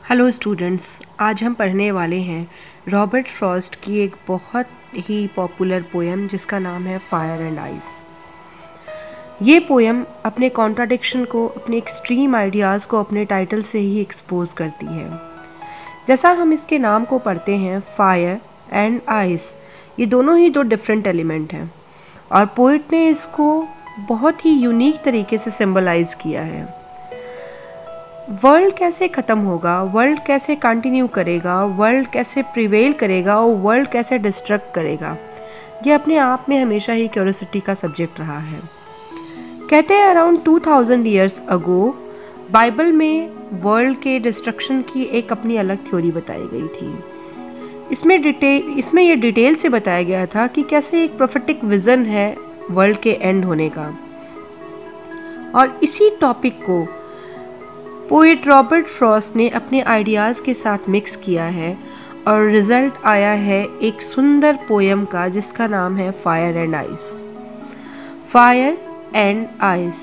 Hello students, आज हम पढ़ने वाले हैं रॉबर्ट फ्रॉस्ट की एक बहुत ही पॉपुलर पोएम जिसका नाम है फायर एंड आइस। ये पोएम अपने कॉन्ट्राडिक्शन को, अपने एक्सट्रीम आइडियाज़ को अपने टाइटल से ही एक्सपोज करती है। जैसा हम इसके नाम को पढ़ते हैं, फायर एंड आइस, ये दोनों ही दो डिफरेंट एलिमेंट हैं और पोइट ने इसको बहुत ही यूनिक तरीके से सिंबलाइज किया है। वर्ल्ड कैसे ख़त्म होगा, वर्ल्ड कैसे कंटिन्यू करेगा, वर्ल्ड कैसे प्रिवेल करेगा और वर्ल्ड कैसे डिस्ट्रक्ट करेगा, ये अपने आप में हमेशा ही क्यूरियोसिटी का सब्जेक्ट रहा है। कहते हैं अराउंड 2000 ईयर्स अगो बाइबल में वर्ल्ड के डिस्ट्रक्शन की एक अपनी अलग थ्योरी बताई गई थी। इसमें ये डिटेल से बताया गया था कि कैसे एक प्रोफेटिक विजन है वर्ल्ड के एंड होने का, और इसी टॉपिक को पोएट रॉबर्ट फ्रॉस्ट ने अपने आइडियाज़ के साथ मिक्स किया है और रिजल्ट आया है एक सुंदर पोएम का जिसका नाम है fire and ice. Fire and ice,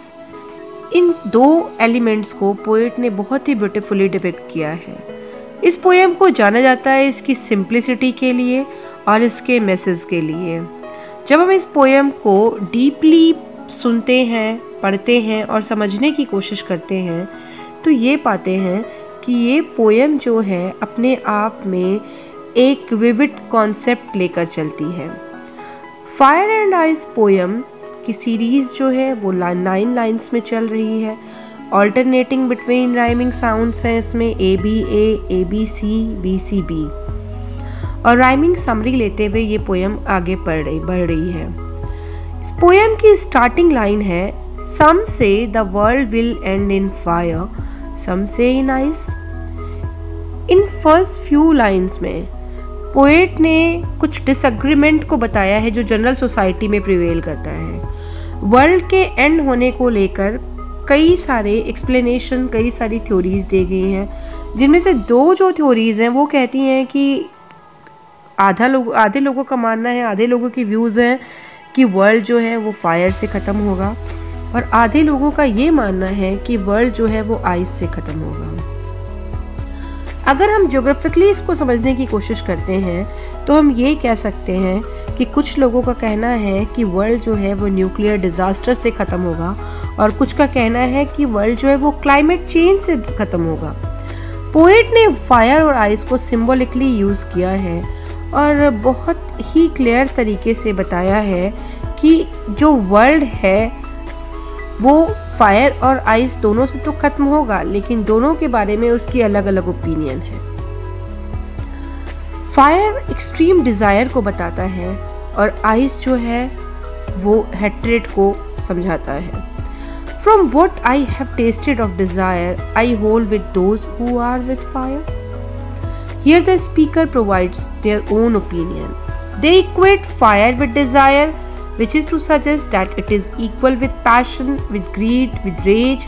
इन दो एलिमेंट्स को पोएट ने बहुत ही ब्यूटीफुली डिपिक्ट किया है। इस पोएम को जाना जाता है इसकी सिंप्लिसिटी के लिए और इसके मैसेज के लिए। जब हम इस पोएम को डीपली सुनते हैं, पढ़ते हैं और समझने की कोशिश करते हैं तो ये पाते हैं कि ये पोएम जो है अपने आप में एक विविड कॉन्सेप्ट लेकर चलती है। फायर एंड आइस पोएम की सीरीज जो है वो 9 लाइन्स में चल रही है। ऑल्टरनेटिंग बिटवीन राइमिंग साउंड्स हैं इसमें ABA, ABC, BCB, और राइमिंग समरी लेते हुए ये पोएम आगे बढ़ रही है। इस पोएम की स्टार्टिंग लाइन है, Some say the world will end in fire, some say in ice। In first few lines में पोएट ने कुछ डिसएग्रीमेंट को बताया है जो जनरल सोसाइटी में प्रिवेल करता है। वर्ल्ड के एंड होने को लेकर कई सारे एक्सप्लेनेशन, कई सारी थ्योरीज दी गई हैं, जिनमें से दो जो थ्योरीज हैं वो कहती हैं कि आधे लोगों का मानना है, आधे लोगों की व्यूज़ हैं कि वर्ल्ड जो है वो फायर से ख़त्म होगा, और आधे लोगों का ये मानना है कि वर्ल्ड जो है वो आइस से ख़त्म होगा। अगर हम ज्योग्राफिकली इसको समझने की कोशिश करते हैं तो हम ये कह सकते हैं कि कुछ लोगों का कहना है कि वर्ल्ड जो है वो न्यूक्लियर डिजास्टर से ख़त्म होगा और कुछ का कहना है कि वर्ल्ड जो है वो क्लाइमेट चेंज से ख़त्म होगा। पोएट ने फायर और आइस को सिंबॉलिकली यूज़ किया है और बहुत ही क्लियर तरीके से बताया है कि जो वर्ल्ड है वो फायर और आइस दोनों से तो खत्म होगा, लेकिन दोनों के बारे में उसकी अलग अलग ओपिनियन है। फायर एक्सट्रीम डिजायर को बताता है और आइस जो है वो हेट्रेड को समझाता है। From what I have tasted of desire I hold with those who are with fire. Here the speaker provides their own opinion. They equate fire with desire, which is to suggest that it is equal with passion, with greed, with rage,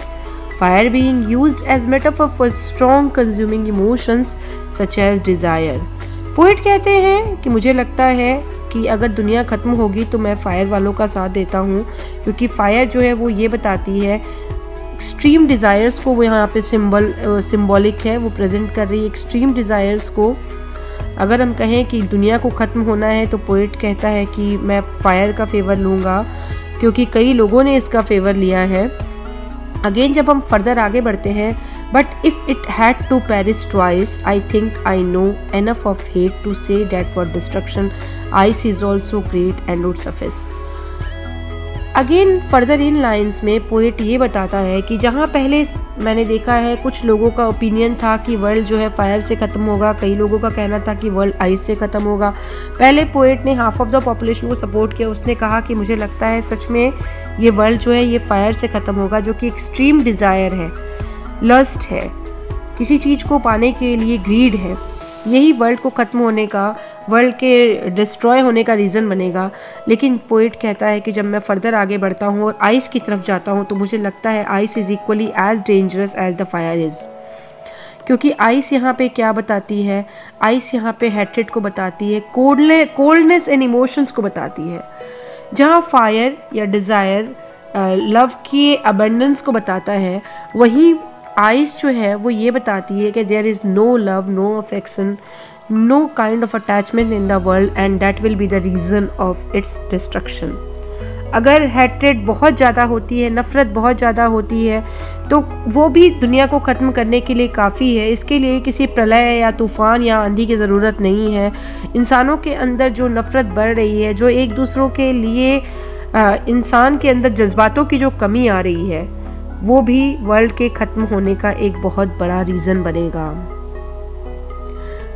fire being used as metaphor for strong consuming emotions such as desire। Poet कहते हैं कि मुझे लगता है कि अगर दुनिया ख़त्म होगी तो मैं फायर वालों का साथ देता हूँ, क्योंकि फायर जो है वो ये बताती है एक्सट्रीम डिज़ायर्स को, वो यहाँ पे सिंबॉलिक है, वो प्रेजेंट कर रही है एक्सट्रीम डिज़ायर्स को। अगर हम कहें कि दुनिया को ख़त्म होना है तो पोएट कहता है कि मैं फायर का फेवर लूँगा, क्योंकि कई लोगों ने इसका फेवर लिया है। अगेन जब हम फर्दर आगे बढ़ते हैं, but if it had to perish twice I think I know enough of hate to say that for destruction ice is also great and would suffice. Again further in lines में poet ये बताता है कि जहाँ पहले मैंने देखा है कुछ लोगों का ओपिनियन था कि वर्ल्ड जो है फायर से ख़त्म होगा, कई लोगों का कहना था कि वर्ल्ड आइस से ख़त्म होगा। पहले पोएट ने हाफ ऑफ द पॉपुलेशन को सपोर्ट किया, उसने कहा कि मुझे लगता है सच में ये वर्ल्ड जो है ये फायर से ख़त्म होगा, जो कि एक्सट्रीम डिज़ायर है, लस्ट है, किसी चीज़ को पाने के लिए ग्रीड है, यही वर्ल्ड को ख़त्म होने का, वर्ल्ड के डिस्ट्रॉय होने का रीज़न बनेगा। लेकिन पोएट कहता है कि जब मैं फर्दर आगे बढ़ता हूँ और आइस की तरफ जाता हूँ तो मुझे लगता है ice is equally as dangerous as the fire is, क्योंकि आइस यहाँ पे क्या बताती है, आइस यहाँ पे हेट्रेड को बताती है, कोल्डनेस एंड इमोशंस को बताती है। जहाँ फायर या डिज़ायर लव की अबंडेंस को बताता है, वही आइस जो है वो ये बताती है कि there is no love, no affection, no kind of attachment in the world and that will be the reason of its destruction. अगर हेट्रेड बहुत ज़्यादा होती है, नफ़रत बहुत ज़्यादा होती है, तो वो भी दुनिया को ख़त्म करने के लिए काफ़ी है। इसके लिए किसी प्रलय या तूफ़ान या आंधी की ज़रूरत नहीं है। इंसानों के अंदर जो नफ़रत बढ़ रही है, जो एक दूसरों के लिए इंसान के अंदर जज्बातों की जो कमी आ रही है, वो भी वर्ल्ड के ख़त्म होने का एक बहुत बड़ा रीज़न बनेगा।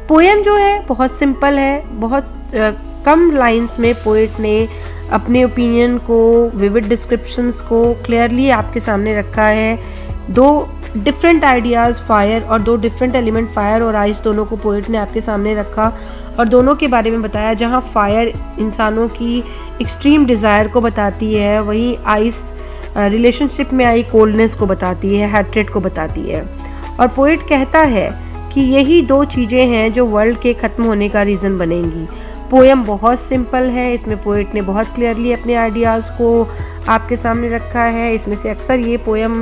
पोएम जो है बहुत सिंपल है, बहुत कम लाइंस में पोएट ने अपने ओपिनियन को, विविड डिस्क्रिप्शंस को क्लियरली आपके सामने रखा है। दो डिफरेंट आइडियाज़, फायर और दो डिफरेंट एलिमेंट, फायर और आइस, दोनों को पोएट ने आपके सामने रखा और दोनों के बारे में बताया। जहाँ फायर इंसानों की एक्सट्रीम डिज़ायर को बताती है, वहीं आइस रिलेशनशिप में आई कोल्डनेस को बताती है, हैट्रेड को बताती है। और पोएट कहता है कि यही दो चीज़ें हैं जो वर्ल्ड के ख़त्म होने का रीज़न बनेंगी। पोएम बहुत सिंपल है, इसमें पोएट ने बहुत क्लियरली अपने आइडियाज़ को आपके सामने रखा है। इसमें से अक्सर ये पोएम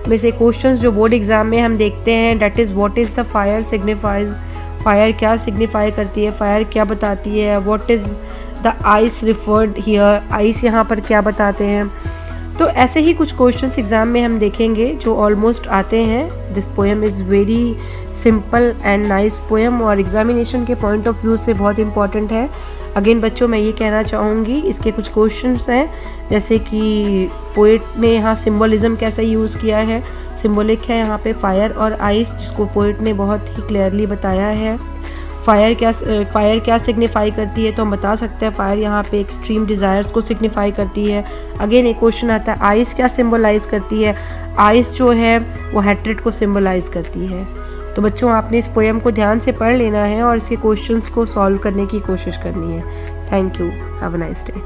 में से क्वेश्चंस जो बोर्ड एग्ज़ाम में हम देखते हैं, that is what is the fire signifies, fire क्या सिग्निफाई करती है, फायर क्या बताती है, what is the ice referred here, ice यहाँ पर क्या बताते हैं। तो ऐसे ही कुछ क्वेश्चंस एग्ज़ाम में हम देखेंगे जो ऑलमोस्ट आते हैं। This poem is very simple and nice poem और एग्जामिनेशन के पॉइंट ऑफ व्यू से बहुत इंपॉर्टेंट है। अगेन बच्चों, मैं ये कहना चाहूँगी, इसके कुछ क्वेश्चंस हैं, जैसे कि पोएट ने यहाँ सिंबलिज्म कैसे यूज़ किया है। सिंबॉलिक है यहाँ पे फायर और आइस, जिसको पोएट ने बहुत ही क्लियरली बताया है। फायर क्या सिग्निफाई करती है, तो हम बता सकते हैं फायर यहाँ पे एक्सट्रीम डिज़ायर्स को सिग्निफाई करती है। अगेन एक क्वेश्चन आता है, आइस क्या सिंबलाइज करती है, आइस जो है वो हैट्रेड को सिंबलाइज करती है। तो बच्चों, आपने इस पोएम को ध्यान से पढ़ लेना है और इसके क्वेश्चंस को सॉल्व करने की कोशिश करनी है। Thank you, have a nice day.